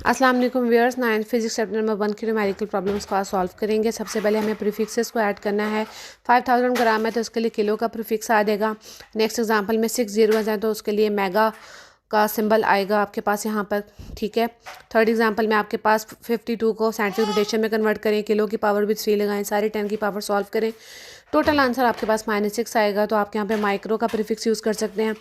अस्सलाम वालेकुम viewers. 9th physics chapter number 1 की न्यूमेरिकल प्रॉब्लम्स को आज सॉल्व करेंगे। सबसे पहले हमें प्रीफिक्सेस को ऐड करना है। 5000 ग्राम है तो उसके लिए किलो का प्रीफिक्स आ जाएगा। नेक्स्ट एग्जांपल में 6 जीरोज़ हैं तो उसके लिए मेगा का सिंबल आएगा आपके पास यहाँ पर, ठीक है। थर्ड एग्जांपल में आपके पास 52 को साइंटिफिक रोटेशन में कन्वर्ट करें, किलो की पावर भी 3 लगाएं, सारी 10 की पावर सॉल्व करें, टोटल आंसर आपके पास -6 आएगा। तो आप यहाँ पे माइक्रो का प्रीफिक्स यूज़ कर सकते हैं।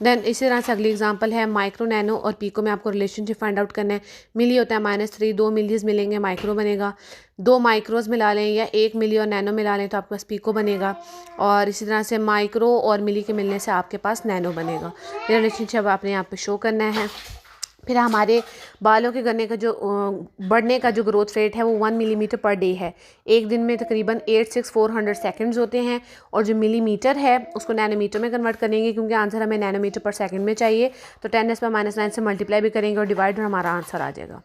देन इसी तरह से अगली एग्जांपल है माइक्रो, नैनो और पीको में आपको रिलेशनशिप फाइंड आउट करना है। मिली होता है -3, 2 मिलीज मिलेंगे माइक्रो बनेगा, 2 माइक्रोज मिला लें या 1 मिली और नैनो मिला लें तो आपके पास पीको बनेगा। और इसी तरह से माइक्रो और मिली के मिलने से आपके पास नैनो बनेगा। ये रिलेशनशिप आपने यहाँ पे शो करना है। फिर हमारे बालों के बढ़ने का जो ग्रोथ रेट है वो 1 मिलीमीटर पर डे है। एक दिन में तकरीबन 86400 सेकंड्स होते हैं। और जो मिलीमीटर है उसको नैनोमीटर में कन्वर्ट करेंगे क्योंकि आंसर हमें नैनोमीटर पर सेकंड में चाहिए। तो 10⁻⁹ से मल्टीप्लाई भी करेंगे और डिवाइड और हमारा आंसर आ जाएगा।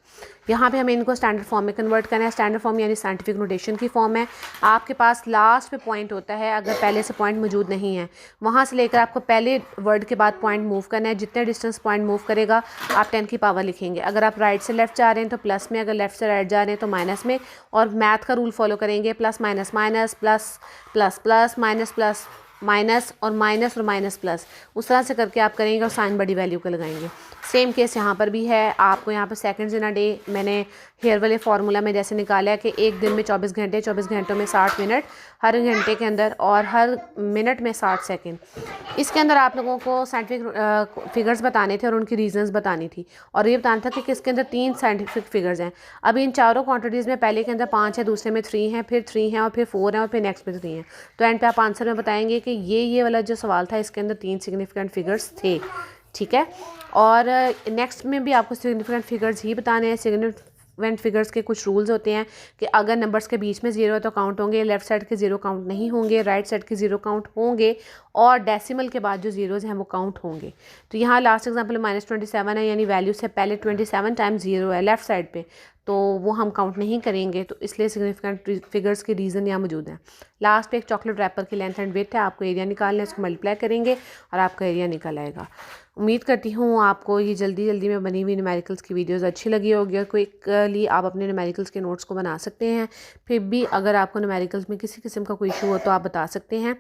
यहाँ पे हमें इनको स्टैंडर्ड फॉर्म में कन्वर्ट करना है। स्टैंडर्ड फॉर्म यानी साइंटिफिक नोटेशन की फॉर्म है। आपके पास लास्ट पे पॉइंट होता है, अगर पहले से पॉइंट मौजूद नहीं है वहाँ से लेकर आपको पहले वर्ड के बाद पॉइंट मूव करना है। जितने डिस्टेंस पॉइंट मूव करेगा आप 10 की पावर लिखेंगे। अगर आप राइट से लेफ्ट जा रहे हैं तो प्लस में, अगर लेफ्ट से राइट जा रहे हैं तो माइनस में। और मैथ का रूल फॉलो करेंगे, plus minus minus, plus plus plus, minus plus minus और माइनस और माइनस प्लस, उस तरह से करके आप करेंगे और साइन बड़ी वैल्यू को लगाएंगे। सेम केस यहाँ पर भी है। आपको यहाँ पर सेकंड्स इन अ डे मैंने हेयर वाले फार्मूला में जैसे निकाला है कि एक दिन में 24 घंटे, 24 घंटों में 60 मिनट, हर घंटे के अंदर और हर मिनट में 60 सेकंड। इसके अंदर आप लोगों को साइंटिफिक फिगर्स बताने थे और उनकी रीजंस बतानी थी। और ये बताना था कि किसके अंदर 3 साइंटिफिक फिगर्स हैं। अभी इन चारों क्वांटिटीज़ में पहले के अंदर 5 है, दूसरे में 3 है, फिर 3 है और फिर 4 है और फिर नेक्स्ट में 3 है। तो एंड पे आप आंसर में बताएंगे कि ये वाला जो सवाल था इसके अंदर 3 सिग्निफिकेंट फिगर्स थे, ठीक है। और नेक्स्ट में भी आपको सिग्निफिकेंट फिगर्स ही बताने हैं। सिग्निफिकेंट फिगर्स के कुछ रूल्स होते हैं कि अगर नंबर्स के बीच में 0 है तो काउंट होंगे, लेफ्ट साइड के 0 काउंट नहीं होंगे, राइट साइड के 0 काउंट होंगे और डेसिमल के बाद जो जीरोज़ हैं वो काउंट होंगे। तो यहाँ लास्ट एग्जांपल -27 है, यानी वैल्यू से पहले 27 टाइम्स 0 है लेफ्ट साइड पे, तो वो हम काउंट नहीं करेंगे। तो इसलिए सिग्निफिकेंट फिगर्स के रीज़न यहाँ मौजूद हैं। लास्ट पे एक चॉकलेट रैपर की लेंथ एंड विड्थ है, आपको एरिया निकालना है, इसको मल्टीप्लाई करेंगे और आपका एरिया निकल आएगा। उम्मीद करती हूँ आपको ये जल्दी जल्दी में बनी हुई न्यूमेरिकल्स की वीडियोस अच्छी लगी होगी और क्विकली आप अपने न्यूमेरिकल्स के नोट्स को बना सकते हैं। फिर भी अगर आपको न्यूमेरिकल्स में किसी किस्म का कोई इशू हो तो आप बता सकते हैं।